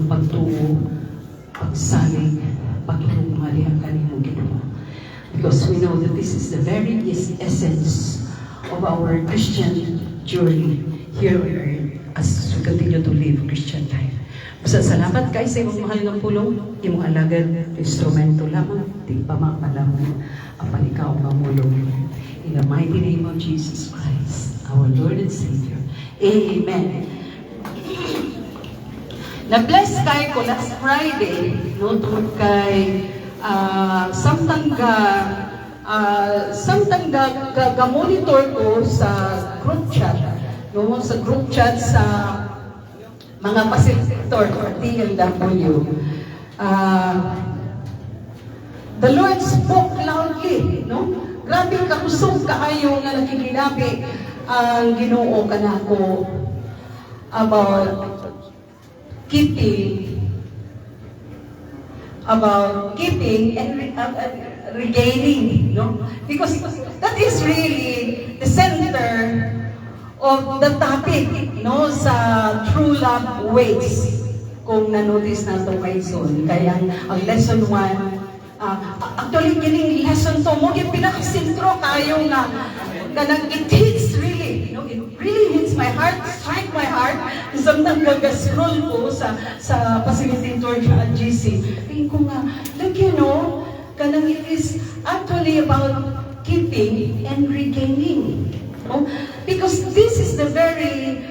pagtuo, pagsalig, paghinumali ang kanimong Ginoo. Because we know that this is the very essence of our Christian journey here on earth as we continue to live Christian life. Basta salamat kay sa imong mahal ng pulong, imong alagad, instrumento lamang, di pa mapalawin ang panikaw mamulong. In the mighty name of Jesus Christ, our Lord and Savior. Amen. Na-bless kay ko last Friday, no, tungkol kay samtang ga-monitor ko sa group chat, no, sa group chat sa mga facilitator or TLW. The Lord spoke loudly, no? Grabe kakusog kaayo nga nakikinabi ang Ginoo kanako about keeping and regaining, no? Because that is really the center of the topic, no, sa true love ways. Kung na-notice na ito kay Son, kaya ang lesson 1, actually kining lesson 2 mo yung pinakasintro kayo nga kanang it hits really, no, it really hits my heart, strike my heart. Samtang gagascroll ko sa facilitator at GC, tingin ko nga, like you know, kanang it is actually about keeping and regaining. No? Because this is the very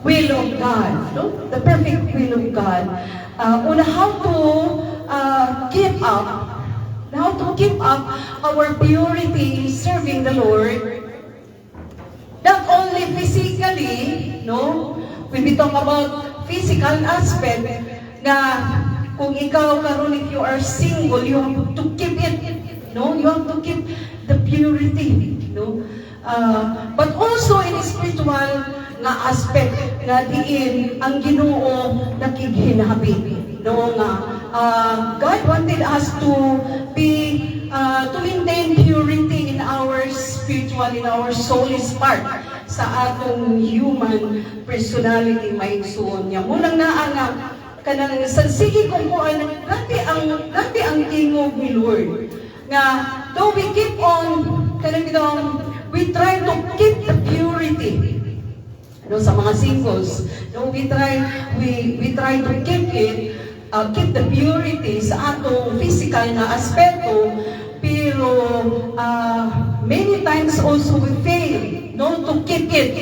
will of God, no? The perfect will of God on how to keep up our purity serving the Lord, not only physically, no? When we talk about physical aspect, na kung ikaw karon if you are single, you have to keep it, no? You have to keep the purity, no? But also in spiritual na aspect na diin ang Ginoo nakighinabi, no, nga God wanted us to maintain purity in our spiritual, in our soul is part sa atong human personality maigsoon niya. Munang naa kanang sansigi kung kuan grabe ang tingog ni Lord nga though we keep on we try to keep the purity, no, sa mga singles, no, we try to keep the purity sa atong physical na aspeto, pero many times also we fail, no, to keep it.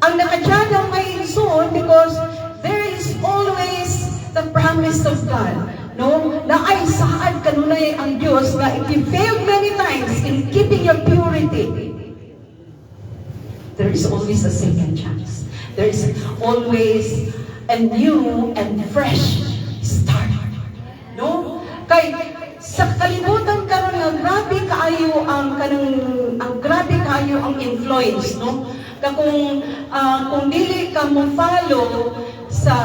Ang nakadyagang may insun because there is always the promise of God, no, na ay saad kanunay ang Diyos na if you fail many times in keeping your purity, there is always a second chance. There is always a new and fresh start, no? Kay sa kalibutan karon nga grabe kaayo ang influence, no? Kung dili ka mo follow sa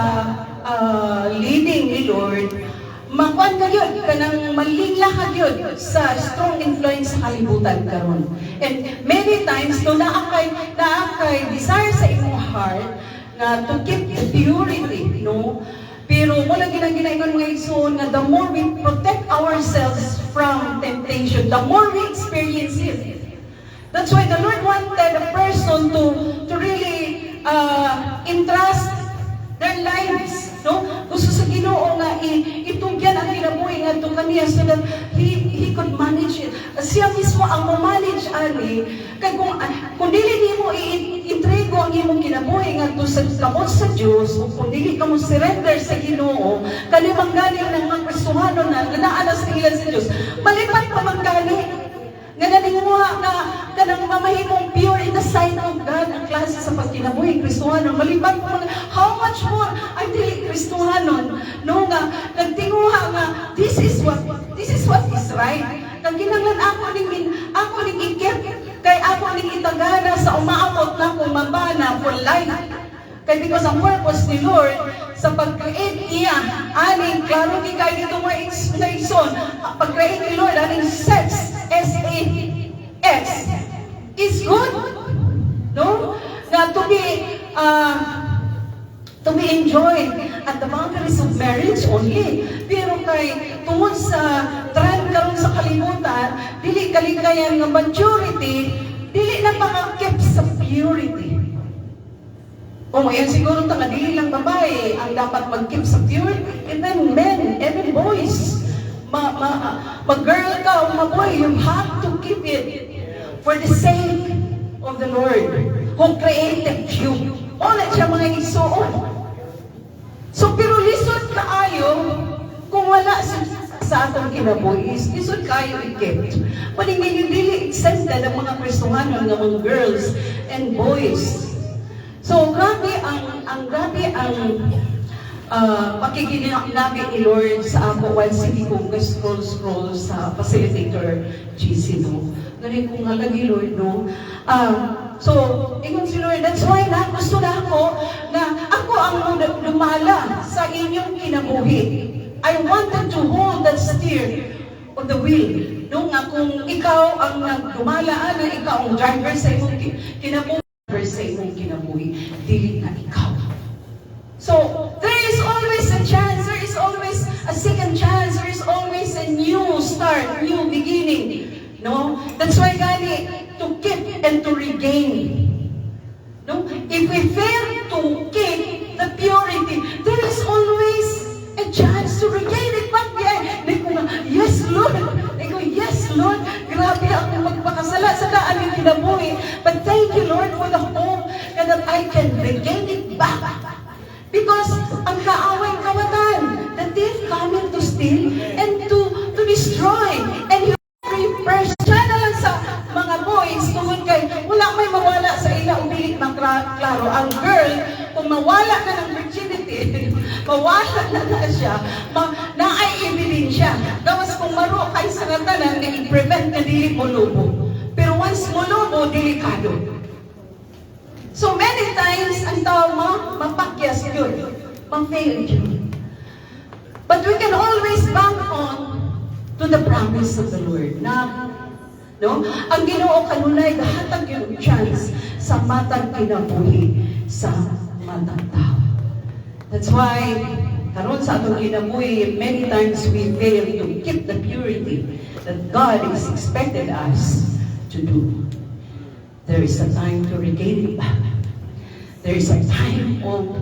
leading ni Lord, makuan ka yun, kanang malingla ka yun sa strong influence sa kalibutan karon. And many times, no, naakay desire sa imong heart na to keep the purity, no? Pero mula ginagayon mga igsoon nga the more we protect ourselves from temptation, the more we experience it. That's why the Lord wanted a person to really entrust their lives, no? Gusto sa Ginoo nga itugyan ang kinabuhi nga itong kaniya so that he could manage it. Siya mismo ang manage ani. Kaya kung dili nimo i-entrego ang imong kinabuhi nga ito sa kamot sa Diyos, o kung dili ka mo surrender sa Ginoo, kalimang galing ng mga Kristohano na naanas ng ilan sa Diyos, malipat pa manggali. Nga naninguha na kanang mamahimong pure in the sight of God ang klase sa pagkinabuhi Kristohano. Maliban po mga, how much more ang dili Kristohano, no, nga nagtinguha nga this is what is right. Kag kinahanglan ako ning ikip kay ako ning itagana sa umaabot na kung mabana for life. Kay because ang purpose ni Lord sa pag-create niya aning klaro ni kay dito mga explanation, pag-create ni Lord aning sex, S-A-X, is good, no? Na to be to be enjoyed at the boundaries of marriage only. Pero kay tungod sa trend karon sa kalibutan, dili kaligayan nga maturity, dili na pakakip sa purity. O ngayon siguro nga dili lang babae ang dapat mag-keep sa purity, even men, even boys. Mag-girl ka o mag-boy, you have to keep it for the sake of the Lord who created you. Wala siya mga isuon. So, pero lisod kaayo, kung wala sa atong kinabuhis, lisod kaayo i-kept. Paning dili exempted ang mga Kristohanon ng mga girls and boys. So, grabe ang pakikinabi ni Lord sa ako while sige kong scroll sa facilitator GC, no? Ganun kong halagi, Lord, no? So, ingon si Lord, that's why gusto na ako na ako ang lumala sa inyong kinabuhi. I wanted to hold that steer of the wheel. No, nga kung ikaw ang nagdumala, na ikaw ang driver sa imong kinabuhi, dili na ikaw. So, there is always a chance, there is always a second chance, there is always a new start, new beginning. No? That's why gani, to keep and to regain. No? If we fail to keep the purity, there is always a chance to regain it. But yes, Lord. Yes, Lord. Grabe ako magpakasala sa daan yung kinabuhi. But thank you, Lord, for the hope that I can regain it back. Because ang kaaway kawatan, the thief coming to steal and to destroy. And you refresh siya na lang sa mga boys tungkol kay wala may mawala sa ila umilit ng klaro. Ang girl, kung mawala na ng virginity, mawala na siya, naay ebidensya. Gawas kung maro kay sa ngatanan na i-prevent na dili mo lubo. Pero once mo lubo, delikado. So many times, ang tao mo, mapakyas yun. Ma-fail yun. But we can always bank on to the promise of the Lord. Na, no? Ang Ginoo kanunay, gahatag yung chance sa matang kinabuhi sa matang tao. That's why, karon sa atong kinabuhi, many times we fail to keep the purity that God is expected us to do. There is a time to regain it back. There is a time of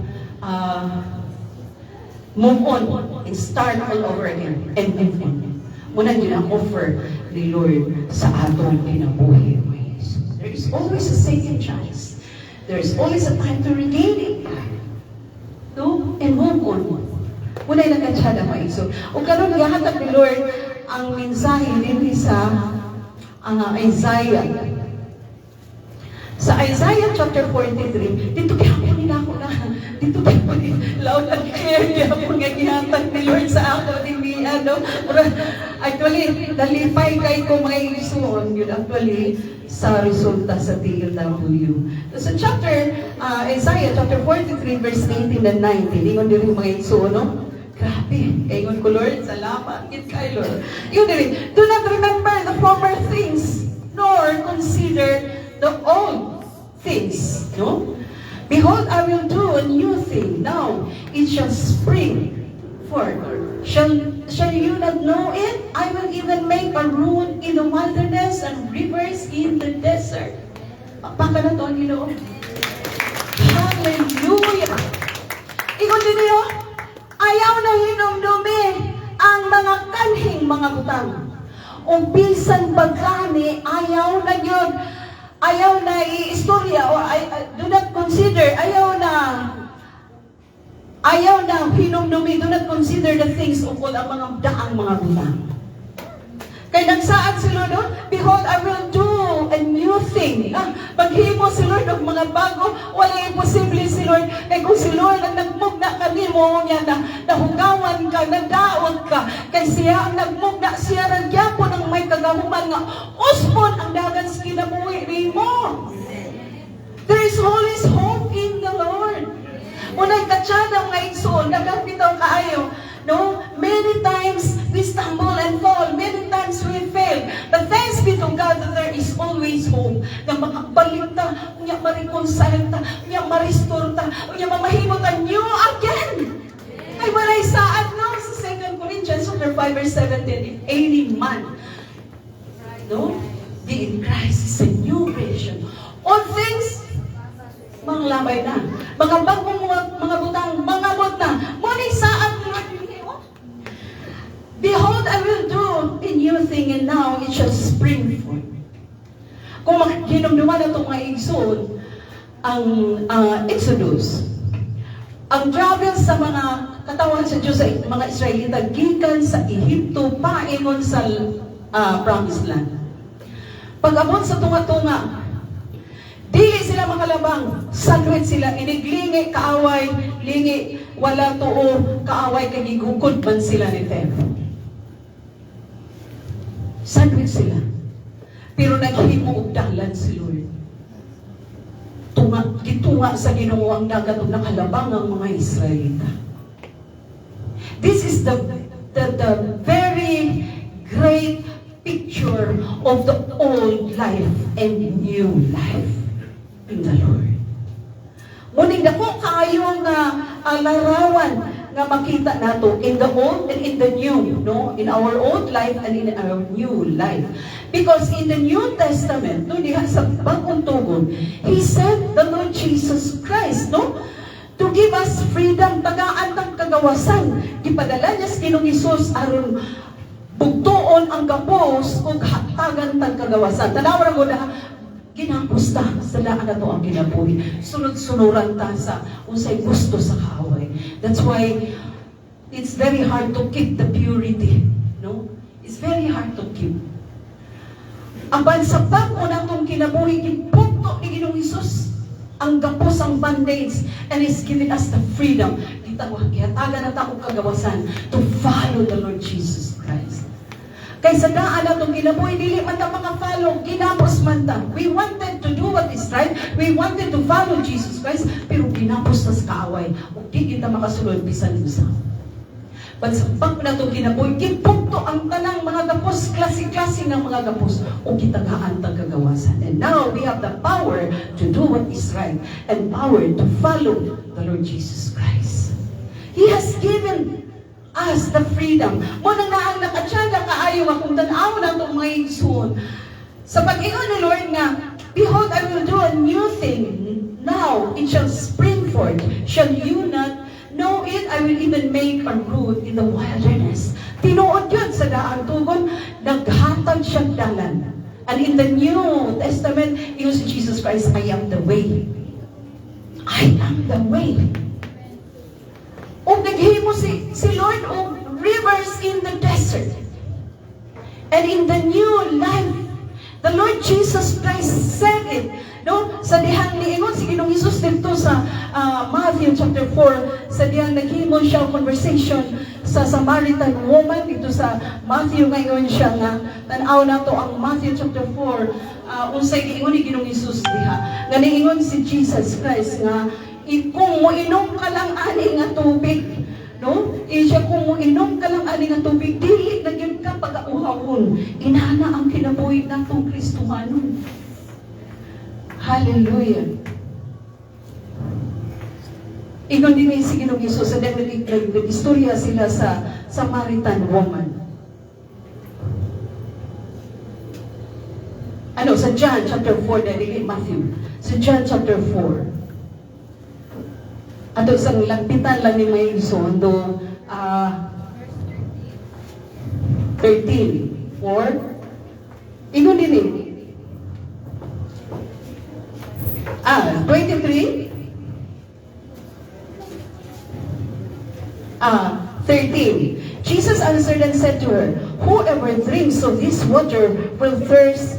move on and start all over again and move on. Muna yun ang offer ni Lord sa atong kinabuhi. There is always a second chance. There is always a time to regain it back. No? And move on. Muna yung nagkatsada mo iso. O karon gahatag ni Lord ang mensahe din sa Isaiah. Sa Isaiah chapter 43, dito kaya nila ako na, dito kaya po loud and clear, kaya po nga gihatag ni Lord sa ako, hindi actually, dalipay kay ko mga isuon, yun actually, sa resulta sa TLW. So chapter, Isaiah chapter 43, verse 18 and 19, ingon din yung mga isuon, no? Grabe, ingon ko, Lord, salamat, git kay Lord. Yun din, do not remember the former things, nor consider the old things, no? Behold, I will do a new thing. Now, it shall spring forth. Shall you not know it? I will even make a road in the wilderness and rivers in the desert. Pakpaka na to, Ginoo. Hallelujah! Ikon din niyo, ayaw na hinumdumi ang mga kanhing mga butang. O bisan bagani, ayaw na yun. Ayaw na i-istorya o do not consider, ayaw na hinumdumi, do not consider the things of all ang mga daang mga butang. Kaya nagsaad si Lord, behold, I will do a new thing. Paghimo si Lord ng mga bago, wala imposible si Lord. Kaya kung si Lord ang nagmugna kanimo niya na nahugawan ka, nadaot ka, kaya siya ang nagmugna, siya nagyapon ang may kagahuman nga, usmon ang dagan sa kinabuhi mo. There is always hope in the Lord. Unay katsada mga igsoon, nagkapitaw kaayo, no? Many times we stumble and fall. Many times we fail. But thanks be to God that there is always hope. Na makabalik ta, unya ma-reconcile ta, unya ma-restore ta, unya mamahimot ang new 5 verse 17, if any man, no, be in Christ, is a new creation. All things, mga labay na. Mga bagong mga butang, mga bot na. Muning saan, behold, I will do a new thing, and now it shall spring forth. Kung hinumduman na itong mga igsoon, ang Exodus, ang travel sa mga katawan sa Diyos sa mga Israelita, gikan sa Ehipto, paingon sa Promised Land. Pag-abot sa tunga-tunga, dili sila makalabang, salwit sila, iniglingi, kaaway, lingi, wala tuo, kaaway, kagigukod man sila ni Tef. Salwit sila. Pero naghimo og dalan si Lord. Gitunga sa Ginoo ang dagat ug nakalabang ang mga Israelita. This is the very great picture of the old life and new life in the Lord. Muning dako kaayo nga larawan nga makita nato in the old and in the new, no? In our old life and in our new life. Because in the New Testament, no, diha sa bagong tugon, He sent the Lord Jesus Christ, no? To give us freedom, tagaan ng kagawasan. Gipadala niya sa Ginoong Hesus aron bugtuon ang gapos ug hatagan tang kagawasan. Tanaw ra mo na ginapos ta sa daan na to ang ginabuhi. Sunod-sunuran ta sa unsay gusto sa kaaway. That's why it's very hard to keep the purity, no? It's very hard to keep. Ang bansabang o natong kinabuhi, gipunto ni Ginoong Hesus ang gapos, ang bondage, and He's giving us the freedom. Gihatagan na taong kagawasan to follow the Lord Jesus Christ. Kaysa daan natong kinabuhi, dili man ta maka-follow, ginapos man ta. We wanted to do what is right, we wanted to follow Jesus Christ, pero ginapos ta sa kaaway, o di kita makasulod bisan usa. Pagsabang na itong kinabuhi, kipunto ang tanang mga gapos, klase-klase ng mga gapos, o kitagaan tang kagawasan. And now, we have the power to do what is right, and power to follow the Lord Jesus Christ. He has given us the freedom. Muna na ang nakatsyaga kaayo nga kung tanaw na itong mga igsoon. Sa pag-ingon ni Lord nga, behold, I will do a new thing. Now, it shall spring forth. Shall you not know it? I will even make a root in the wilderness. Tinuod yun sa daan tugon, naghatag siyang dalan. And in the New Testament, yun si Jesus Christ, I am the way. I am the way. O naghimo si Lord o rivers in the desert. And in the new life, the Lord Jesus Christ said it. No, sa dihang niingon si Ginoong Hesus dito sa Matthew chapter 4, sa dihang naghimo siya conversation sa Samaritan woman dito sa Matthew ngayon siya nga tan-aw nato ang Matthew chapter 4, unsay giingon ni Ginoong Hesus diha. Nga niingon si Jesus Christ nga kung moinom ka lang ani nga tubig, no? Siya kung moinom ka lang ani nga tubig, dili na gyud ka pag-auhawon. Inana ang kinabuhi natong Kristohanon. Hallelujah. Ingon din si Ginoong Hesus sa nag-istorya sila sa Samaritan woman. Ano, sa John chapter 4, dili Matthew. Sa John chapter 4. Ato isang lagpitan lang ni may Hesus do 13. 4. Ingon din 23. 13. Jesus answered and said to her, whoever drinks of this water will thirst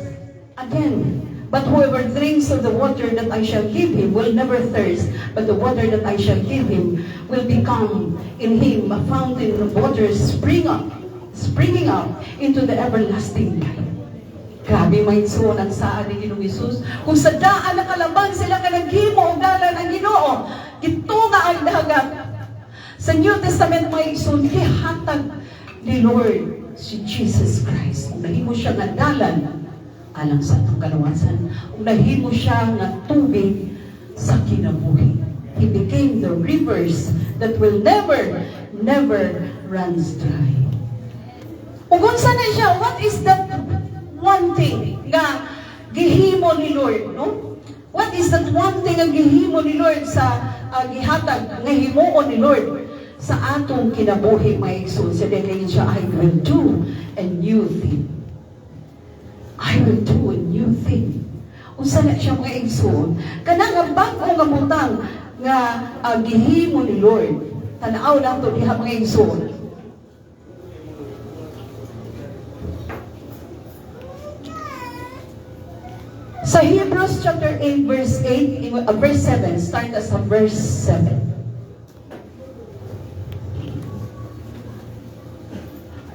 again. But whoever drinks of the water that I shall give him will never thirst, but the water that I shall give him will become in him a fountain of water springing up into the everlasting life. Grabe may suon ang saan ni Ginoong Hesus. Kung sa daan nakalabang sila ka naghimo og dalan ang Ginoo, gitunga ang dagat. Sa New Testament may igsoon gihatag ni Lord si Jesus Christ. Kung nahimo siya nga dalan alang sa atong kalawasan, kung nahimo siya nga tubig sa kinabuhi. He became the rivers that will never runs dry. unsa na siya, what is that one thing nga gihimo ni Lord, no? What is that one thing nga gihimo ni Lord sa gihatag nga himuon ni Lord sa atong kinabuhi, mga igsoon? Sa dili siya, I will do a new thing. I will do a new thing. Unsa na siya, mga igsoon? Kana nga bag-o nga butang nga gihimo ni Lord. Tanaw lang to diha, mga igsoon. Sa Hebrews chapter 8 verse 7, start as verse 7.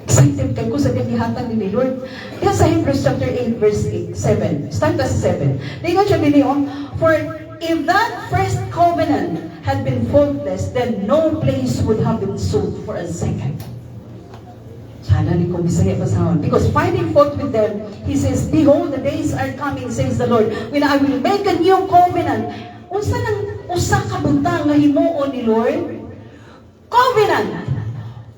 Excited kayo ko sa gihatan ni Lord. Kaya sa Hebrews chapter 8 verse 7, start as 7. Tingnan siya din, for if that first covenant had been faultless, then no place would have been sold for a second. Sana ni kong Bisaya basahon. Because finding fault with them, he says, behold, the days are coming, says the Lord, when I will make a new covenant. Unsa nang usa ka butang nga himuon ni Lord? Covenant.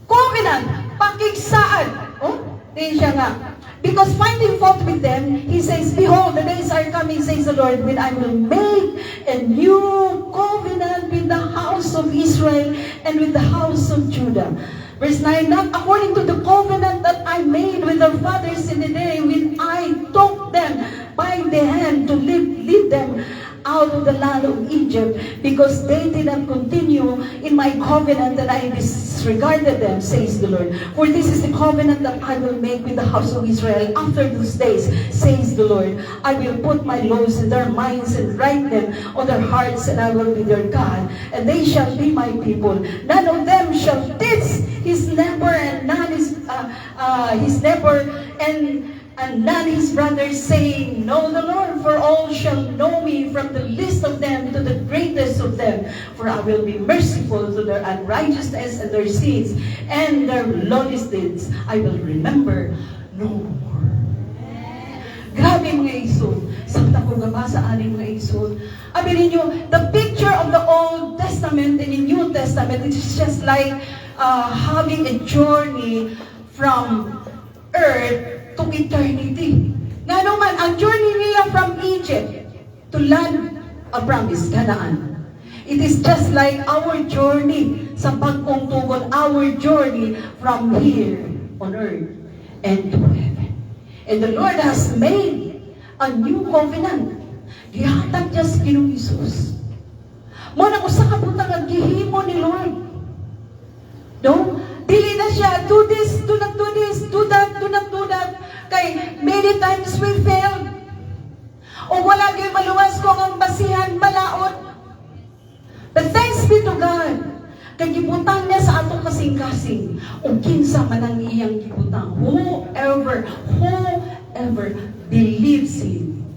Covenant. Pakigsaad. Oh, di siya nga. Because finding fault with them, he says, behold, the days are coming, says the Lord, when I will make a new covenant with the house of Israel and with the house of Judah. Verse 9, not according to the covenant that I made with their fathers in the day when I took them by the hand to lead them out of the land of Egypt, because they did not continue in my covenant, that I disregarded them, says the Lord. For this is the covenant that I will make with the house of Israel after those days, says the Lord. I will put my laws in their minds and write them on their hearts, and I will be their God, and they shall be my people. None of them shall teach his neighbor, and none his neighbor, and none his brothers, saying, know the Lord, for all shall know me, from the least of them to the greatest of them. For I will be merciful to their unrighteousness and their sins, and their lawless deeds I will remember no more. Grabe, mga igsoon. Samta ko gabasa aning mga igsoon. Abi ninyo, the picture of the Old Testament and the New Testament, it is just like having a journey from earth to eternity. Nga naman, ang journey nila from Egypt to land of promise, Canaan. It is just like our journey sa bagong tugon, our journey from here on earth and to heaven. And the Lord has made a new covenant. Gihatag niya sa Ginoong Hesus. Muna ko sa kabutang ang gihimo ni Lord. No? Dili na siya, do this, do not do this, do that, do not do that. Kay many times we failed. O wala kayo maluwas ko ang basihan, malaot. But thanks be to God. Kay gibutang niya sa atong kasing-kasing. O kinsa man ang iyang gibutang. Whoever believes Him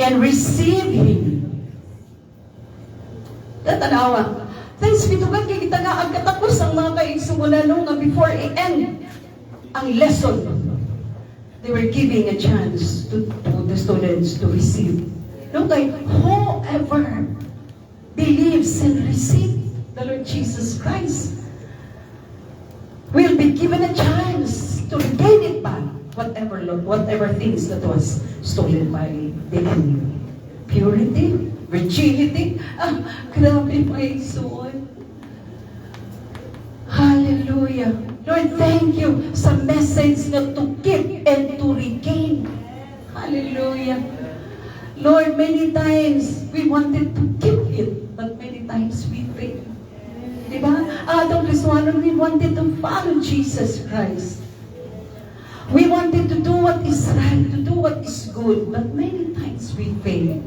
and receive Him. Tatanawa. Thanks be to God, kaya kita nga agkatapos ang mga kaigsugunan nung before i-end ang lesson. They were giving a chance to the students to receive. No, kay whoever believes and receive the Lord Jesus Christ will be given a chance to regain it back, whatever things that was stolen by the enemy. Purity, virginity. Grabe pa igsoon. Hallelujah. Lord, thank you sa message na to keep and to regain. Hallelujah. Lord, many times we wanted to keep it, but many times we failed. Diba? Atong Kristyanon, we wanted to follow Jesus Christ. We wanted to do what is right, to do what is good, but many times we failed.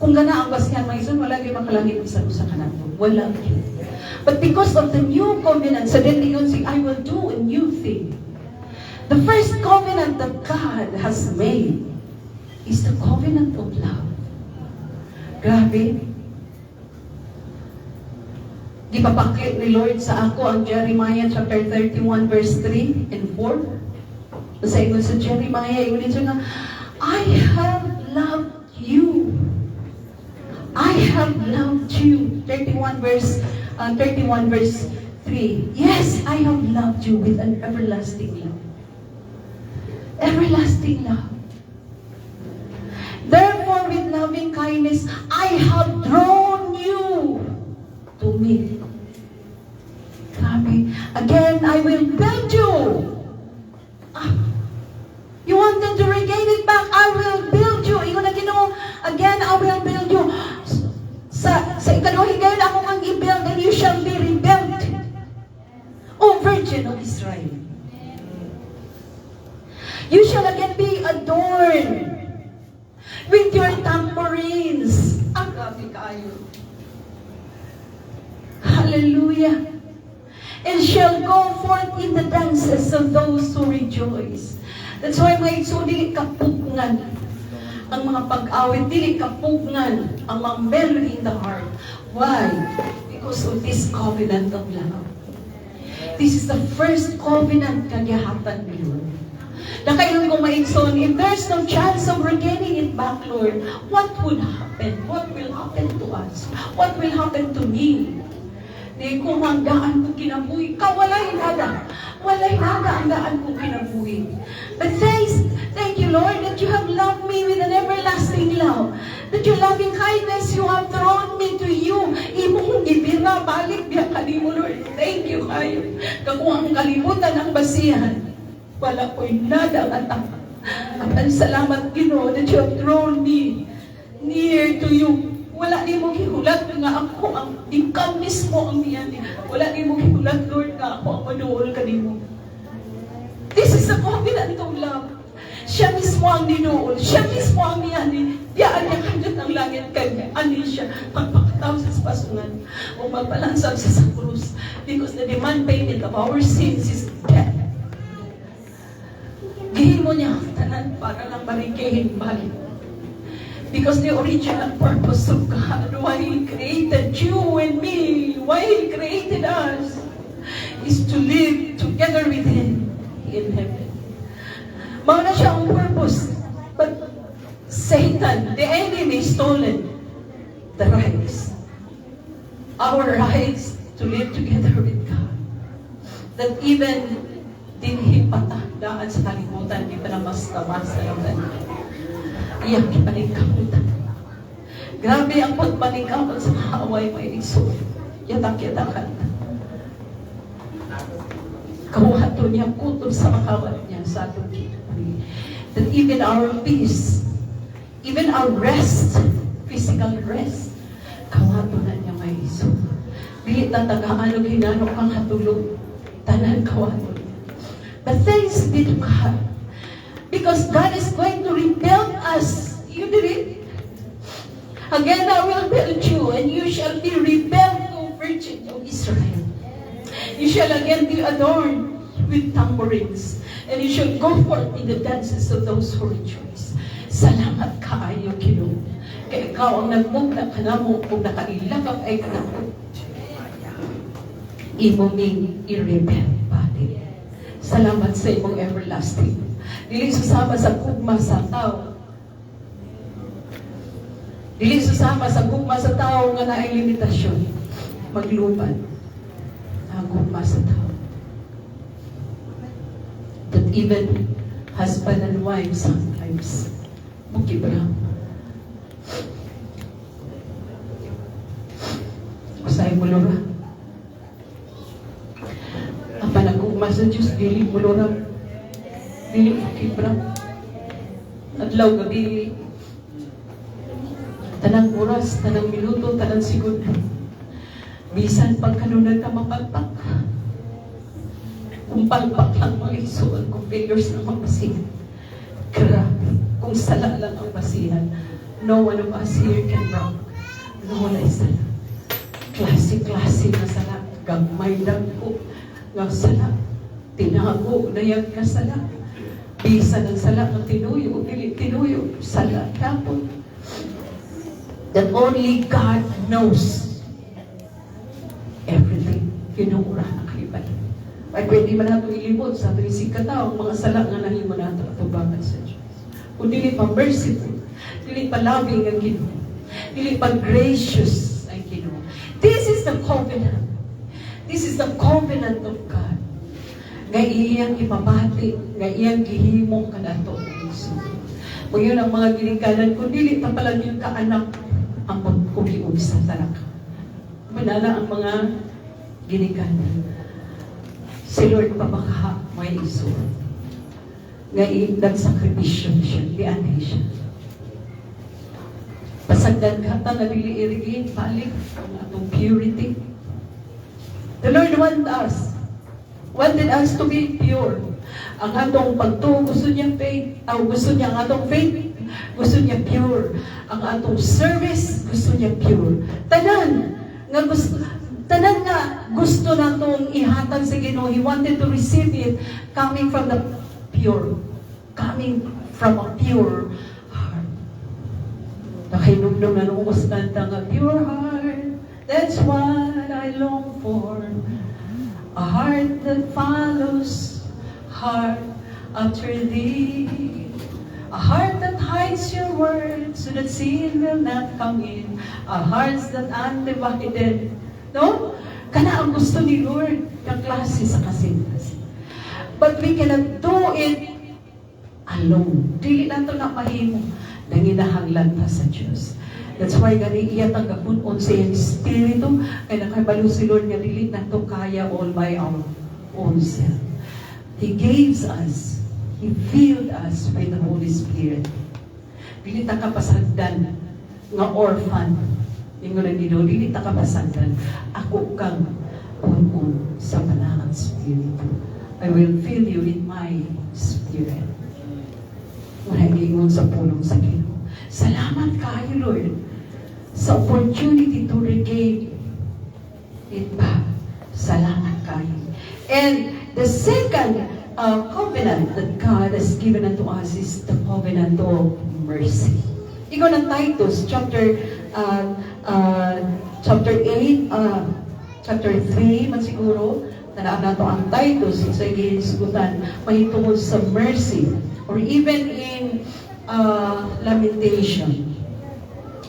Kung gana ang basyan, mga isun, wala kayo makalangit isa sa kanan. Wala kayo. But because of the new covenant, so then yun say, I will do a new thing. The first covenant that God has made is the covenant of love. Grabe. Gipapakit ni Lord sa ako ang Jeremiah chapter 31 verse 3 and 4. Sa ingon sa Jeremiah, ingon siya nga, I have loved you. I have loved you. 31 verse 3 3. Yes, I have loved you with an everlasting love. Everlasting love. Therefore, with loving kindness, I have drawn you to me. Grabe. Again, I will build you. You wanted to regain it back? I will build you. Ingon na Ginoo, again, I will build you. Sa ikaduhang gayon, ako kang i-build and you shall be rebuilt. O Virgin of Israel. You shall again be adorned with your tambourines. Ang grabe kayo. Hallelujah. And shall go forth in the dances of those who rejoice. That's why mga igsoon, dili kapugngan ang mga pag-awit, dili kapugngan ang mga melody in the heart. Why? Because of this covenant of love. This is the first covenant kagihatan ni Lord. Na kayo kung maigsoon, if there's no chance of regaining it back, Lord, what would happen? What will happen to us? What will happen to me? Di kung ang daan ko kinabuhi, walay nada. Walay nada ang daan ko kinabuhi. But thank you, Lord, that you have loved me with an everlasting love. That your loving kindness, you have drawn me to you. Imo kong ibira, balik biya kanimo, Lord. Thank you, kayo. Kung ang kalimutan ng basihan, wala ko'y nada ang atak. Ang salamat, Ginoo, that you have drawn me near to you. Wala ni mo gihulat nga ako ang ikaw mismo ang niyan. Wala ni mo gihulat, Lord, nga ako ang manuol kanimo. This is a covenant of love. Siya mismo ang ninuol. Siya mismo ang niyan. Biyaan niya kanyot ang langit kanya. Ani siya magpakataw sa pasungan o magpalansag sa krus. Because the demand payment of our sins is death. Gihin mo niya tanan para lang balikin balik. Because the original purpose of God, why He created you and me, why He created us, is to live together with Him in heaven. Mauna siya ang purpose. But Satan, the enemy, stolen the rights. Our rights to live together with God. That even din hipatandaan sa kalimutan, di pa na basta-basta lang ganun. Iyak ipaningkamutan. Grabe ang pagpaningkamot sa kaaway may iso. Yatak-yatakan. Kawato niya kutob sa makawat niya sa atong kinabuhi. That even our peace, even our rest, physical rest, kawato na niya may iso. Dili tatagaan o ginano kang hatulog. Tanan kawato. But thanks be to God. Because God is going to rebuild us. You did it. Again, I will build you, and you shall be rebuilt, O Virgin of Israel. You shall again be adorned with tambourines, and you shall go forth in the dances of those who rejoice. Salamat kaayo, Ginoo. Kaya ikaw ang nagmugna ka na mo, kung nakalilakap ay kanako. Imo ming i-rebuild, Pati. Salamat sa imong everlasting. Dili susama sa gugma sa tao. Dili susama sa gugma sa tao nga naay limitasyon. Magluban ang gugma sa tao. That even husband and wife sometimes mukibra. Usay mo lura. Ang panagugma sa Diyos, dili mo lura. Dili kibra. Adlaw gabi. Tanang oras, tanang minuto, tanang segundo. Bisan pagkanunan ka mapagpak. Kung palpak lang mga isuon, kung failures ng mga basihan. Grabe. Kung sala lang ang basihan, no one of us here can wrong. No one is sala. Klase-klase na sala. Gamay lang po ng sala. Tinago na yan ka sala. Bisa ng sala ng tinuyo, tinuyo, sala, tapon. That only God knows everything. Kinura na kayo ba? Ay, pwede man nato ilimod sa tuwisig katao, mga sala nga nahimo nato at ubangan sa Diyos. Kung dili pa merciful, dili pa loving ang Ginoo, dili pa gracious ang Ginoo. This is the covenant. This is is the covenant of God. Nga iyang ipabati, nga iyang gihimo kanato. Ngayon ang mga ginikanan ko, dili pa pala yung kaanak ang pagkuliog sa tanak. Manala ang mga ginikanan. Si Lord pabakaha, may iso. Nga nagsakripisyo siya, dianay siya. Pasagdan kata na dili irigin, balik ang atong purity. The Lord wanted us to be pure. Ang atong pagtuo, gusto niya faith, gusto niya ang atong faith, gusto niya pure. Ang atong service, gusto niya pure. Tanan nga gusto natong ihatag sa Ginoo. He wanted to receive it coming from the pure, coming from a pure heart. Nakinugdong na nung kanta nga, pure heart, that's what I long for. A heart that follows, heart after thee. A heart that hides your words so that sin will not come in. A heart that undivided. No? Kana ang gusto ni Lord ng klase sa kasintas. But we cannot do it alone. Dili na ito napahimo. Nanginahanglan pa sa Diyos. That's why gani iya tagapunon sa iyang Espiritu, kaya nakabalo si Lord nga dili na ito kaya all by our own self. He gave us, He filled us with the Holy Spirit. Dili ta kapasagdan nga orphan. Ingon na dito, dili ta kapasagdan. Ako kang punon sa Banal Espiritu. I will fill you with my Spirit. Mahigingon sa pulong sa Ginoo. Salamat kayo, Lord, sa opportunity to regain it back. Salamat kayo. And the second covenant that God has given unto us is the covenant of mercy. Ikaw ng Titus, chapter 8, chapter 3, man siguro, tanaan na ito ang Titus, sa ginisugutan, mahitungod sa mercy. Or even in Lamentation.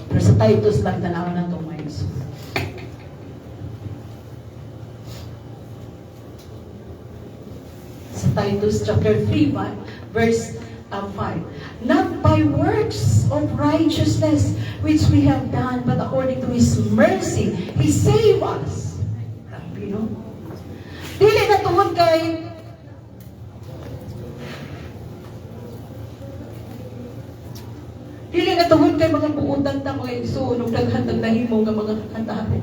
Pero sa Titus lang, tanawan na ito may iso. Sa Titus chapter 3, verse 5. Not by works of righteousness which we have done, but according to His mercy, He saved us. Grabe, no? Dili na tungod kay dili na tungod kay mga buutan ta mga igsoon ug daghan tag nahimo nga mga kantahan.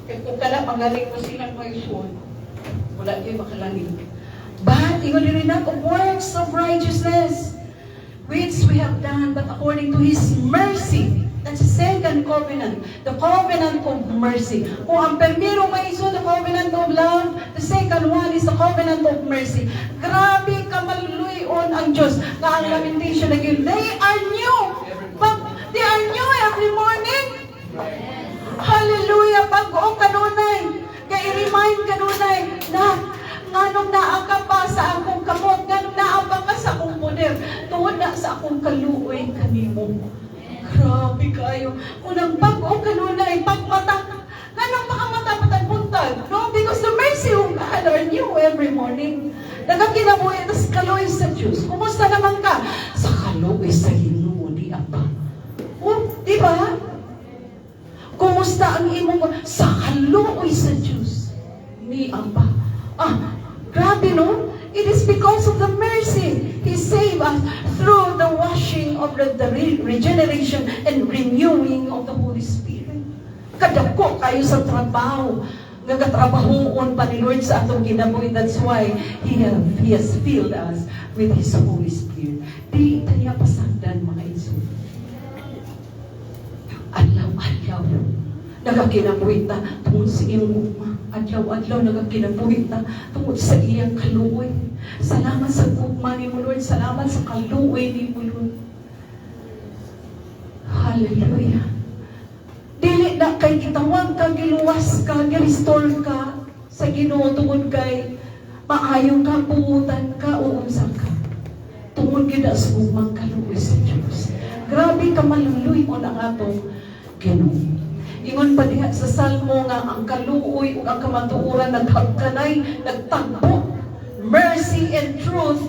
Kaya kung kana pangaling mo silang mga igsoon, wala kayo makalaning. But ingon rin na of works of righteousness which we have done, but according to His mercy. That's the second covenant, the covenant of mercy. Kung ang primero may iso, the covenant of love, the second one is the covenant of mercy. Grabe kamaluluyon ang Diyos. Na ang Lamentation again, they are new. They are new every morning. Hallelujah. Pag-o kanunay. Kaya i-remind kanunay na nganong naa ka pa sa akong kamot, nganong naa pa ka sa akong poder, tuod na sa akong kaluoy kanimo. Grabe kayo. Unang pag-o kanunay, pagmata. Nganong makamata-matag buntag? No? Because the mercy of God are new every morning. Nagkakinabuhi na sa kaluoy sa Diyos. Kumusta naman ka? Sa kaluoy sa Ginoo ni Apa. Oh, di ba? Kumusta ang imong sa kaluoy sa Diyos ni Apa? Grabe, no? It is because of the mercy. He saved us through the washing of the regeneration and renewing of the Holy Spirit. Kadako kayo sa trabaho. Nagatrabahoon pa ni Lord sa atong kinabuhi. That's why He has filled us with His Holy Spirit. Di tayo pasagdan, mga iso. Adlaw-adlaw. Nagakinabuhi ta tungod sa iyong gugma. Adlaw-adlaw nagakinabuhi ta tungod sa iyang kaluoy. Salamat sa gugma ni mo, Lord. Salamat sa kaluoy ni mo, Lord. Hallelujah. Dili na kay gitawag ka, giluwas ka, girestore ka sa Ginoo tungod kay maayo ka, puutan ka, uunsa ka. Tungod gid sa gugmang kaluoy sa Dios. Grabe ka maluluy mo ng atong Ginoo. Ingon pa diha sa Salmo nga ang kaluoy ug ang kamatuoran naghagkanay, nagtagbo. Mercy and truth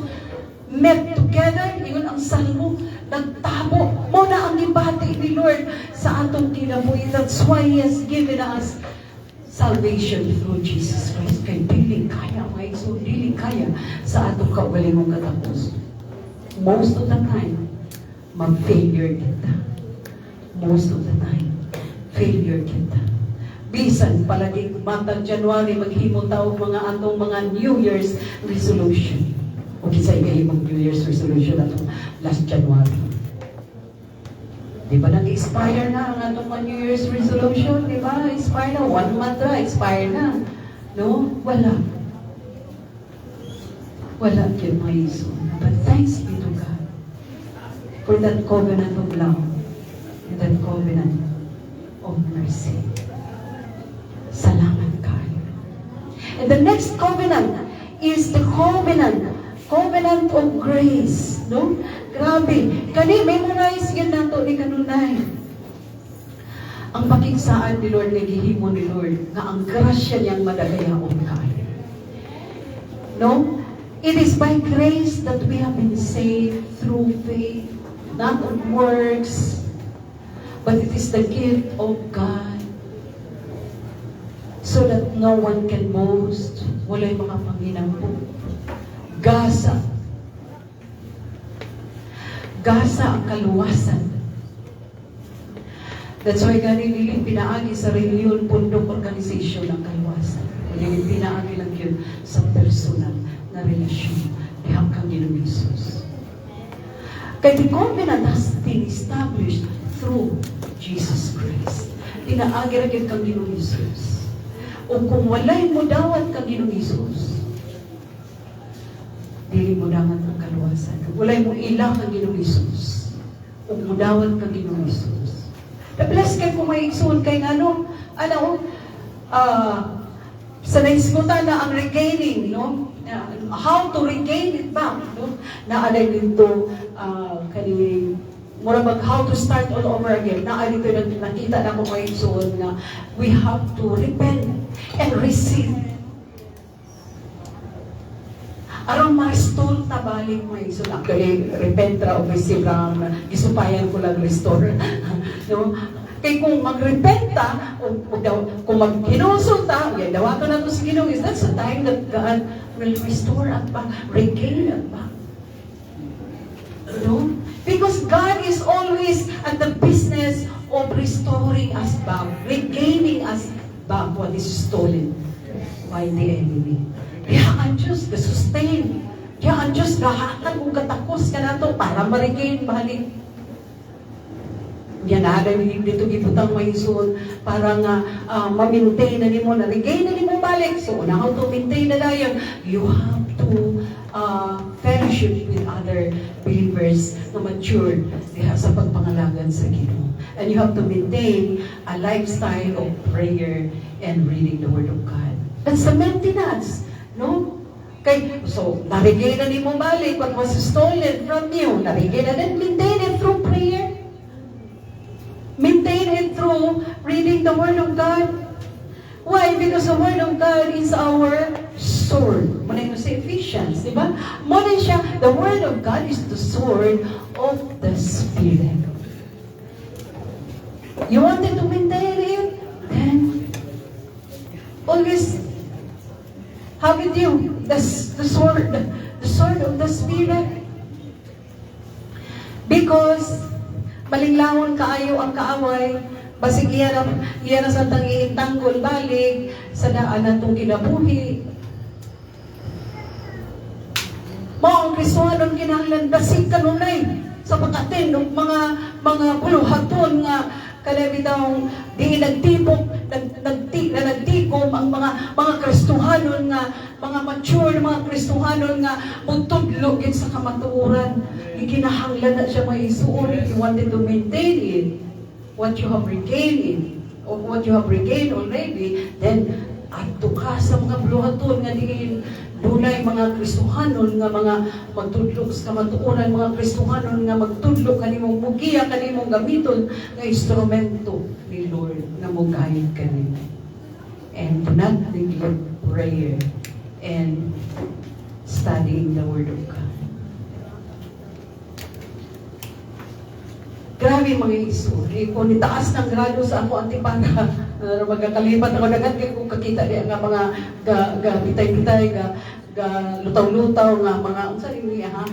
met together. Ingon ang Salmo, nagtabo. Mo na ang gibati ni Lord sa atong kinabuhi. That's why He has given us salvation through Jesus Christ. Kay dili kaya, mga igsoon, dili kaya sa atong kaugalingong katapos. Most of the time, mag-failure kita. Most of the time, failure kita. Bisan, palagi matang January, maghimo taog mga atong mga New Year's resolution. O kisay kayo mag New Year's resolution atong last January. Di ba nag-expire na ang atong mga New Year's resolution? Di ba? Expire na. 1 month na, expire na. No? Wala. Wala yun, mga iso. But thanks be to God for that covenant of love and that covenant of mercy. Salamat kayo. And the next covenant is the covenant of grace. No? Grabe. Kani, memorize yun nato ni kanunay. Ang pakigsaan ni Lord, nagihimo ni Lord, na ang grasya niyang madagayaon kayo. No? It is by grace that we have been saved through faith, not of works, but it is the gift of God, so that no one can boast. Wala'y mga panginampo. Gasa. Gasa ang kaluwasan. That's why ganililing pinaagi sa Reliyon Pundok Organization ang kaluwasan. Ganililing pinaagi lang yun sa personal na relasyon ni hanggang Ginoong Jesus. Kaya the covenant has been established through Jesus Christ. Pinaagi lang yun kang Ginoong Jesus. O kung walay mo dawat kang Ginoong Jesus, dili mo dapat ang kaluwasan. Walay mo ilang kang Ginoong Jesus. O mudawat kang Ginoong Jesus. Na-bless kayo kung may igsoon kay sa naisgutan na ang regaining, no? How to regain it back, no? Naalay dito, how to start all over again. Naalay dito, nakita na ko may igsoon na we have to repent and receive. Arang ma-restore tabalik mo igsoon. Actually, repent ra o receive ra, gisupayan ko lang restore. No? Kaya kung magrepenta, kung magkinonsulta, dawato na ito si Ginoong, that's the time that God will restore at back, regain at back. No? Because God is always at the business of restoring us back, regaining us back what is stolen by the enemy. Kaya ang Diyos, sustain. Kaya ang Diyos, gahatag kung katakos ka na ito para ma-regain balik. Yan na dito gibutang may isuon para nga ma-maintain na nimo na regain na nimo balik. So how to maintain na dayon, you have to fellowship with other believers na mature diha sa pagpangalagan sa Ginoo. And you have to maintain a lifestyle of prayer and reading the Word of God. That's the maintenance, no? So na-regain na nimo balik what was stolen from you. Na-regain na then maintain it through prayer. Maintain it through reading the Word of God. Why? Because the Word of God is our sword. Muna yung sa Ephesians, di ba? Muna siya, the Word of God is the sword of the Spirit. You wanted to maintain it? Then, always have with you the sword of the Spirit. Because malinglawon kaayo ang kaaway, basig iya na sa tangiintanggol balik sa daan natong kinabuhi. Mao ang Kristohanon kinahanglan basig kanunay sa pagkatin ng mga buluhaton nga kada bitaw di nagtipok nagtikom ang mga Kristohanon nga mga mature mga Kristohanon nga mutudlo gid sa kamatuoran. Ikinahanglan na siya may isuon if you wanted to maintain it, what you have regained or what you have regained already, then adto ka sa mga buluhaton nga diin dunay mga Kristohanon nga mga magtudlok sa kamatuoran, mga Kristohanon nga magtudlok kanimong mugiya, kanimong gamiton nga instrumento ni Lord na mo-guide kanimo. And do not neglect prayer and studying the Word of God. Grabe mga isuri. Kung nitaas ng grado sa ako antipana, magkakalipat ako dagat kung kakita niya nga mga bitay-bitay, lutaw-lutaw nga mga, ang sarili niya ha,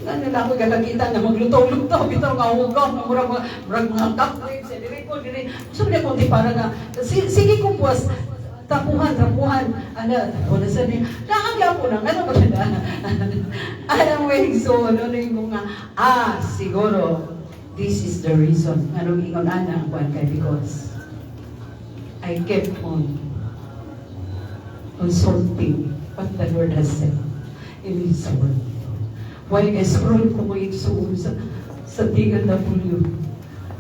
ano na ako kakakita nga maglutaw-lutaw, bitaw nga hugaw, murag mga cupcakes, dire. Sabi niya kung antipana nga, sige kong puwas, tapuhan, wala sa niya, nakagya ko lang, ano ba siya na? Alam mo yung so, ano yung mga, siguro, this is the reason. Anong ingon ana ang kwan kay because I kept on consulting what the Lord has said in His Word. While I scroll ko mo igsuon sa TNW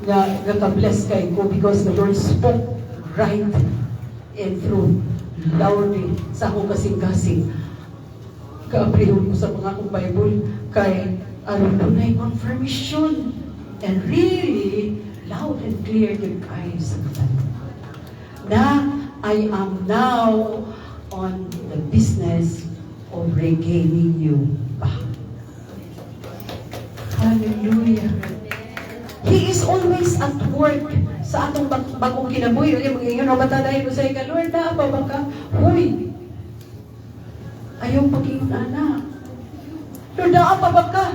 nga ka-bless kay ko because the Lord spoke right and through loudly sa akong kasing-kasing. Kaaprihon ko sa mga akong Bible kay aron dunay confirmation and really loud and clear yung eyes of God. Na I am now on the business of regaining you back. Hallelujah. He is always at work sa atong bagong kinabuhi. Yung mga ingon, matadayin mo sa ika, Lord, na ba ka? Huy! Ayaw pag-ingon, anak. Lord, na ba ka?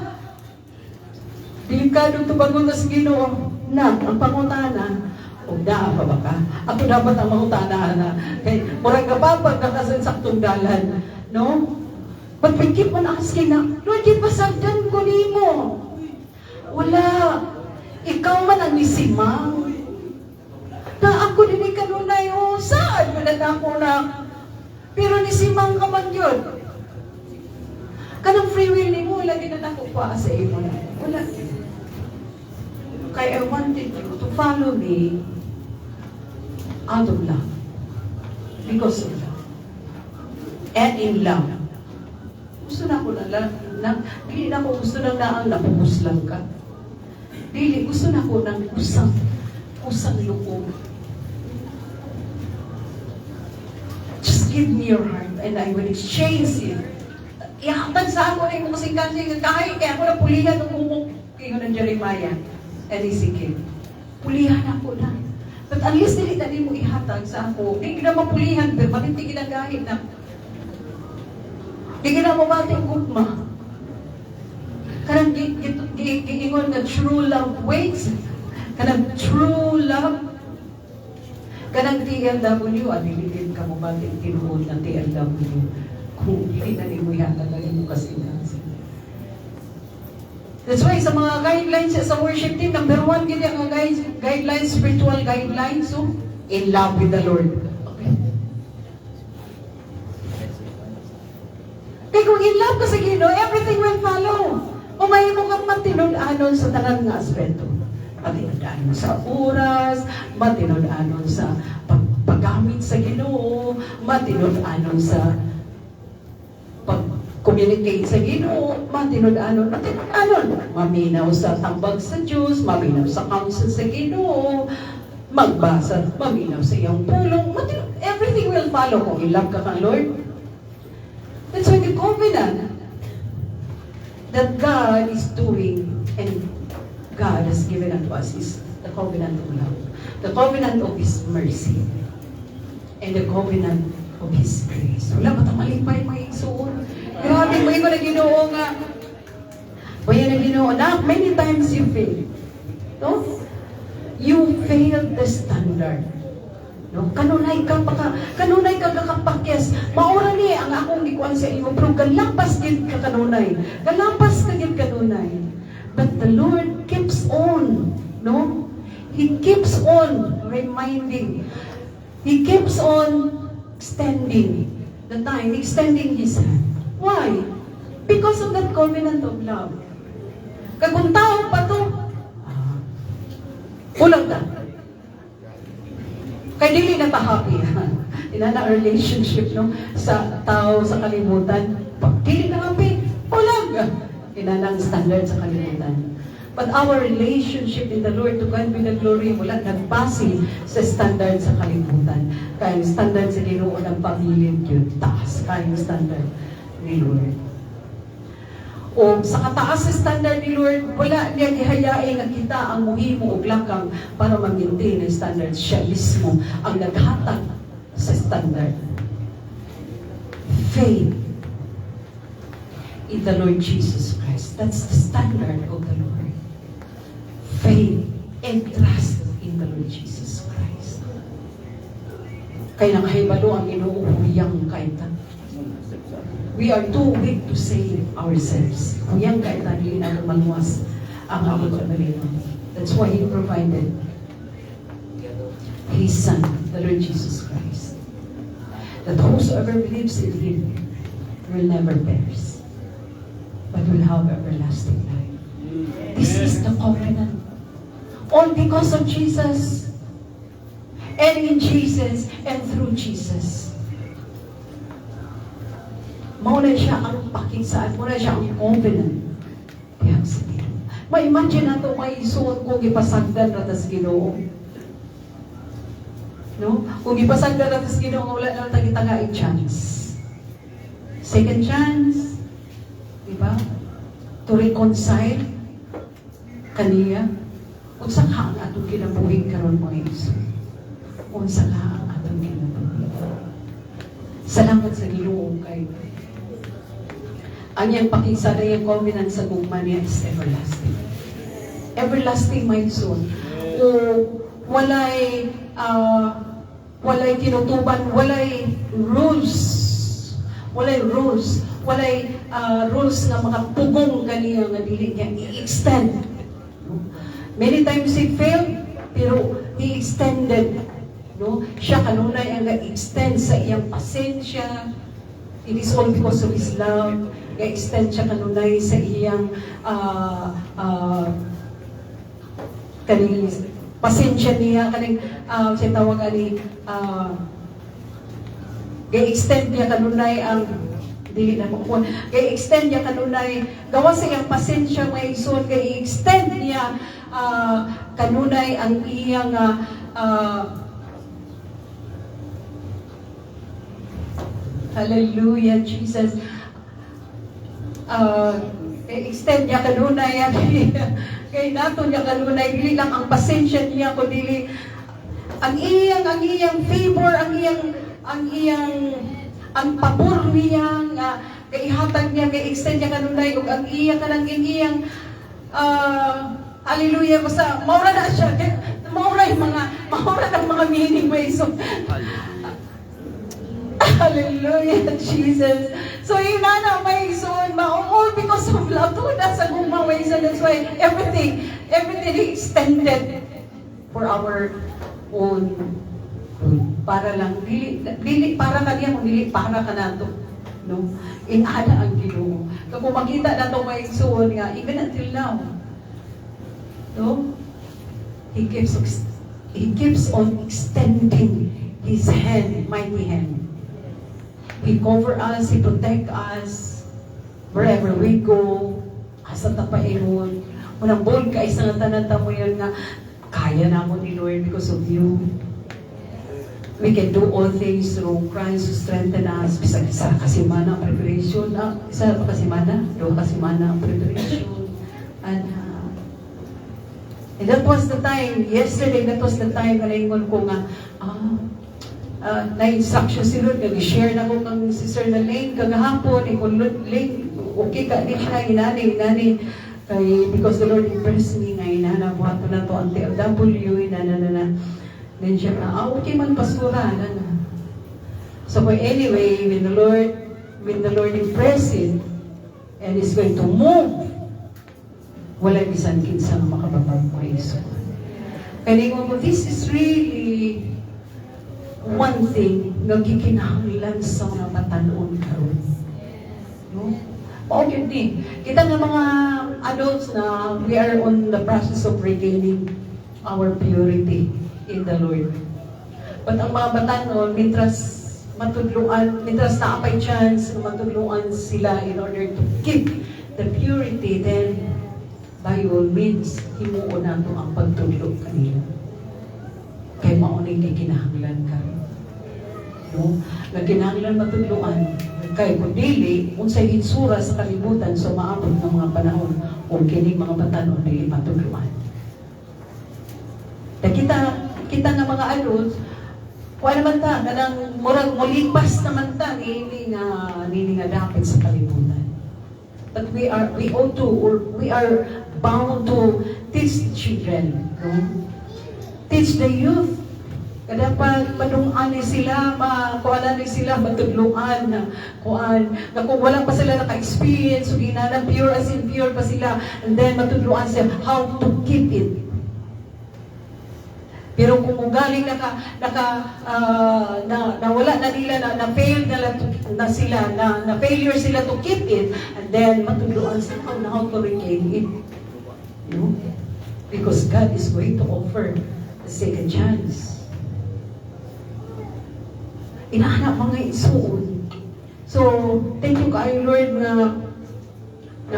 Delikado ito bago na sa Ginoo na ang pangutana o naa pa ba ka? Ako dapat ang mangutana na kay murag kapapag nakasansaktong dalan, no? But we keep on asking na, Lord, di pasagdan ko nimo. Wala. Ikaw man ang nisimang. Na ako din kanunay, saan mo na ako na? Pero nisimang ka man yun. Kanang free will ni mo, lagi na ako pa sa iyo na. Wala. Kaya I wanted you to follow me out of love. Because of love. And in love. Gusto na ko dili na ko gusto na ang napubus lang ka. Dili, gusto na ko ng kusang loob. Just give me your heart and I will exchange it. Ihatag sa ako ay mga singkansing kahit kaya ako na pulihan ng umok kayo ng Jeremiah and Ezekiel. Pulihan ako na. But at least dili mo ihatag sa ako. Hindi na mapulihan, pero matinti ginagahit na. Hindi na mabati ang gugma. Kanang giingon na true love waits. Kanang true love. Kanang TLW, adililin ka mabati ang tinuod ng TLW. Kung hindi na mo ihatag na mo kasi nasin. That's why sa mga guidelines sa worship team, number 1 gini ang guidelines, spiritual guidelines, so in love with the Lord. Okay. Kaya kung in love ka sa Ginoo, everything will follow. O may mo kang matinud-anon sa tanan nga aspeto. Matinud-anon sa oras, matinud-anon sa paggamit sa Ginoo, matinud-anon sa pag-communicate sa Ginoo, matinud-anon, maminaw sa tambag sa Diyos, maminaw sa counsel sa Ginoo, magbasa, maminaw sa iyong pulong, everything will follow kung in love ka kang Lord. That's why the covenant that God is doing and God has given unto us is the covenant of love, the covenant of His mercy, and the covenant of His grace. Wala ba malipay mga igsuon? Grabe, may ko na Ginoo nga. May na Ginoo na, many times you fail. No? You failed the standard. No? Kanunay ka kakapakyas. Maura ni ang akong gikuan sa iyo, pero galampas gid ka kanunay. Galampas ka gid kanunay. But the Lord keeps on, no? He keeps on reminding. He keeps on extending the time, extending His hand. Why? Because of that covenant of love. Kung tao pa to, ulang na. Kaya dili na ta-happy. Inana relationship no sa tao sa kalibutan. Pag dili na api, wala. Inana ang standard sa kalibutan. But our relationship in the Lord, to God be the glory, wala nagbase sa standard sa kalibutan. Kaya yung standard sa Ginoo ng pamilya yun, taas. Kaya yung standard ni Lord. O sa kataas sa standard ni Lord, wala niya gihayain nga kita ang muhimo o lakang para mag-maintain ang standard. Siya mismo ang naghatag sa standard. Faith in the Lord Jesus Christ. That's the standard of the Lord. Faith and trust in the Lord Jesus Christ. Kaya nakahibalo ang inuuhuyang kaita. We are too weak to save ourselves. Huyang kaita, hindi na maluwas ang aming kabalino. That's why He provided His Son, the Lord Jesus Christ. That whosoever believes in Him will never perish, but will have everlasting life. This is the covenant. All because of Jesus, and in Jesus, and through Jesus. Mauna siya ang pakinsaan, mauna siya ang covenant. Kaya sa Ginoo. Ma-imagine na ito, may isuot kung ipasagdan na tas Ginoo. No? Kung ipasagdan na tas Ginoo, wala na tagi-tagain chance. Second chance, di ba? To reconcile kaniya. Unsa ka ang atong kinabuhi karon mga Iso? Unsa ka ang atong kinabuhi? Salamat sa Ginoo kay ang iyang pakinsala yung covenant sa gugma niya is everlasting. Everlasting, my son. O walay tinutuban, walay rules. Walay rules. Walay rules nga mga pugong kaniya nga dili niya i-extend. Many times He failed, pero He extended. No? Siya kanunay ang extend sa iyang pasensya. It is all because of His love. Ga-extend siya kanunay sa iyang kaning pasensya niya, kaning siya tawag ani ga-extend niya kanunay ang dili na ko. Ga-extend niya kanunay gawa sa iyang pasensya may ison, ga-extend niya kanunay ang iyang hallelujah, Jesus. Extend niya kanunay kay nato niya kanunay dili lang ang pasensya niya kundi ang iyang favor, ang pabor niya nga kay ihatag niya, kay extend niya kanunay ug ang iyang hallelujah, basta maura na siya, maura ng mga meaning way. So hallelujah, Jesus. So inana may son, all because of love to sa guma way. So that's why everything extended for our own good. Para lang dili para kaniya kung dili para kanato, no? Inana ang Ginoo. Kung makita nato may son nga even until now, no? He keeps on extending His hand, mighty hand. He cover us, He protect us wherever we go. Asa tapaingon. Unang bold ka isa nga tanan mo yan nga kaya na mo ni Lord because of you. We can do all things through Christ who strengthen us. Bisag isa kasimana ang preparation. Isa kasimana, do kasimana ang preparation. And that was the time, yesterday, that was the time na naingon ko nga, na-instruction si Lord, nag-share na ko kang sister na Lane, kagahapon, Lane, okay ka, di siya, inani, kay, because the Lord impressed me nga, inana, buhat ko na to, ang TLW, inana, then siya na, okay man, pastora, inana. So, but anyway, when the Lord impressed it, and is going to move, wala bisan kinsang makababag mo iso. Kaya mo, this is really one thing nga gikinahanglan sa mga patanon karon. No? Maugid din. Kita nga mga adults na we are on the process of regaining our purity in the Lord. But ang mga batanon, mitras matudluan, mitras naapay chance na matudluan sila in order to keep the purity, then by all means, himuon nato ang pagtudlo kanila. Kay maunay kay kinahanglan ka. No? Nga kinahanglan matudluan. Kay kung dili, unsay itsura sa kalibutan so maabot ng mga panahon kung kining mga batanon dili matudluan. Kita nga mga adults, kuha naman ta, kanang murag molipas naman ta, nini nga dapat sa kalibutan. But we ought to, or we are bound to teach the children, no? Teach the youth. Dapat madungan sila, kuhanan sila, matudluan na kuhan. Na kung wala pa sila naka-experience, so ginanang pure as in pure pa sila, and then matudluan sila how to keep it. Pero kung ugaling wala na nila, na-fail na sila, na failure sila to keep it, and then matudluan sila how to regain it. No? Because God is going to offer a second chance. Inahanap mga isuon. So, thank you kayo, Lord, na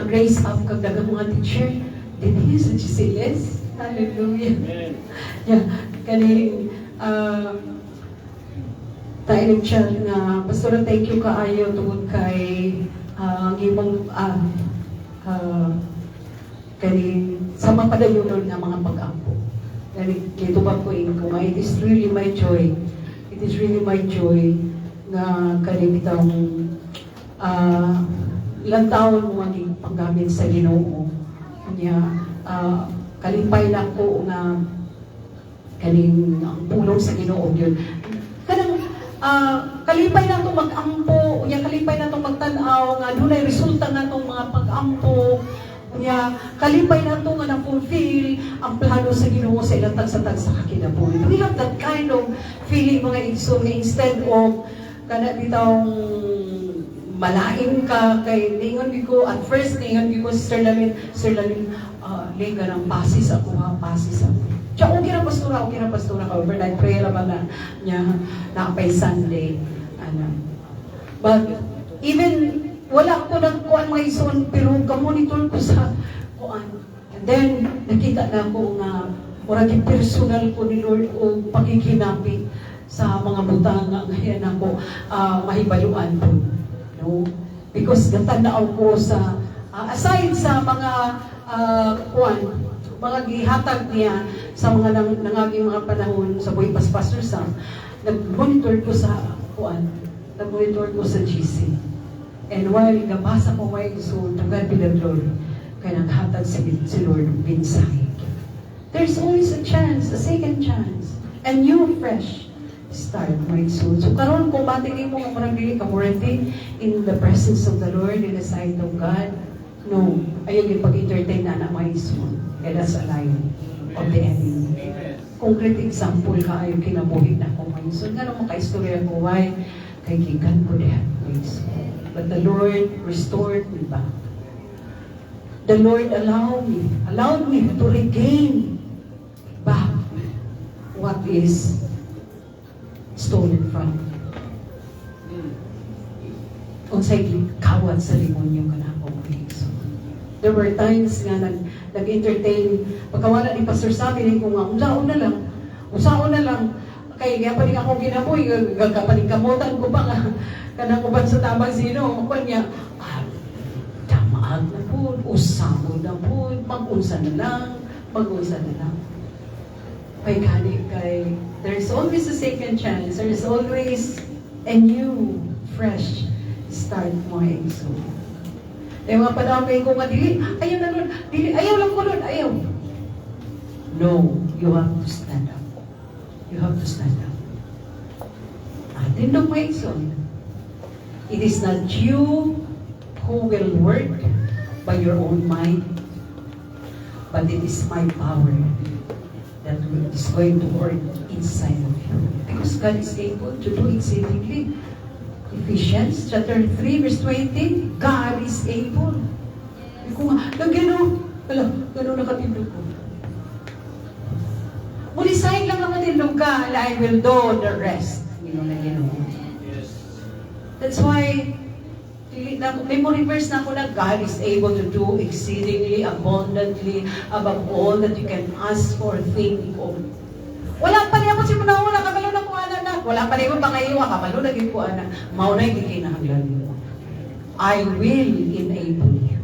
grace up kag dagang mga teacher. Din sa Gisiles. Hallelujah. Amen. Yeah, kaning tayo ng child nga, Pastor, thank you kaayo tungod kay ang imong kaning sa mapadayon nga mga pag-ampo. Dito ba ko ko, it is really my joy. It is really my joy na kaning itong ilang taon mo maging paggamit sa Ginoo. Kanya, kalimpay lang ko nga kaning ang pulong sa Ginoo yun. Kanang kalimpay lang itong mag-ampo, kalimpay lang itong magtanaw, nga doon ay resulta na itong mga pag-ampo, kalimpay na ito nga na-fulfill ang plano sa Ginoo sa ilang tag-sa kakinabuhi. We have that kind of feeling mga igsoon nga instead of kana ditong malain ka kay ningon ko at first ningon ko Sir Lalin linga ng pasis ako ha, pasis ako. Siya, okay na pastura ka, overnight prayer naman na niya nakapay Sunday. But even wala ko nagkuhan mga ison, pero ka-monitor ko sa kuhan. And then, nakita na ko nga, murag personal ko ni Lord o pagkikinapi sa mga butang nga ngayon ako mahibayuan po. No? Because natanaw ko sa, aside sa mga kuhan, mga gihatag niya sa mga nangaging mga panahon sa buhay Pastor Sam, nag-monitor ko sa kuhan, nag-monitor ko sa GC. And while nabasa ko may gusto, to God be the glory, kaya naghatag si Lord mensahe. There's always a chance, a second chance, a new fresh start, my soul. So karon kung batingin mo ang marang dili ka already in the presence of the Lord, in the sight of God, no, ayaw yung pag-entertain na my soul. And that's a lie of the enemy. Concrete example ka, ayaw kinabuhi na ko, my soul. Nga naman ka-istorya ko, why? Kay gigan ko diyan, my soul. But the Lord restored me back. The Lord allowed me to regain back what is stolen from me. Unsay kawat sa limonyo ka na ako. There were times nga nag-entertain, pagkawala ni Pastor Sabi, ko nga, usaon na lang, kaya nga pa rin ako ginapoy, kapaningkamutan ko pa nga, kanang uban sa tabang sino, kung niya, tamaag na po, usamo na po, mag-unsa na lang. Kay there's always a second chance, there's always a new, fresh start mo ay so. Yung mga panahon kayo kung nga, ayaw na nun, ayaw lang ko nun, ayaw. No, you have to stand up. You have to stand up. Tindog mo Exxon. It is not you who will work by your own mind, but it is my power that is going to work inside of you. Because God is able to do exceedingly. Ephesians chapter 3 verse 20, God is able. Kung gano'n nakatindog ko. Mulisahin lang naman din ka, and I will do the rest. That's why, memory verse na ako na, God is able to do exceedingly abundantly above all that you can ask or think of. Wala pa niya mo si Manaw, wala kamalo na ko anak. Wala pa niya mo pangayiwa, kamalo na ko anak. Maunay gikinahanglan mo. I will enable you.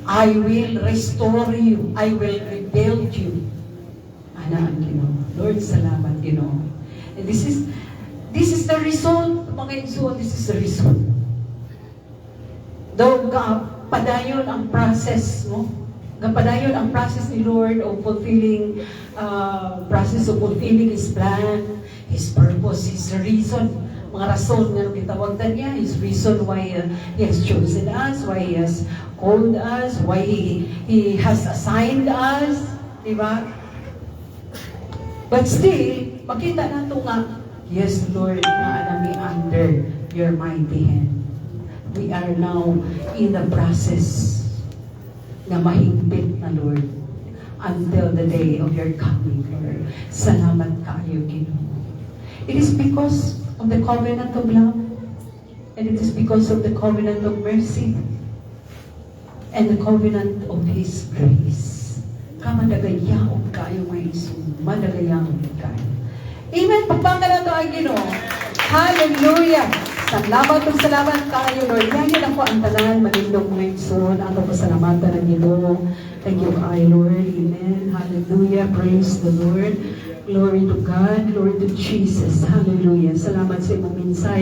I will restore you. I will rebuild you. Ana ang Ginoo. Lord, salamat Ginoo. And this is the result, mga igsoon, this is the result. Though padayon ang process, no? Padayon ang process ni Lord of fulfilling His plan, His purpose, His reason, mga rason nga kitawagdan niya, His reason why He has chosen us, why He has called us, why He has assigned us, di ba? But still, makita nato nga, yes, Lord, na nami under your mighty hand. We are now in the process na mahigpit na, Lord, until the day of your coming, Lord. Salamat kayo, Ginoo. It is because of the covenant of love, and it is because of the covenant of mercy, and the covenant of His grace. Kamadagayaon kayo, mga Isu. Madagayaon kayo. Amen. Pagpanga na ito ang Ginoo. Hallelujah. Salamat kayo, Lord. Yan ako ang tanan, manindong mga Isu. Ang pasalamatan ng Ginoo. Thank you kayo, Lord. Amen. Hallelujah. Praise the Lord. Glory to God. Glory to Jesus. Hallelujah. Salamat sa imong minsay.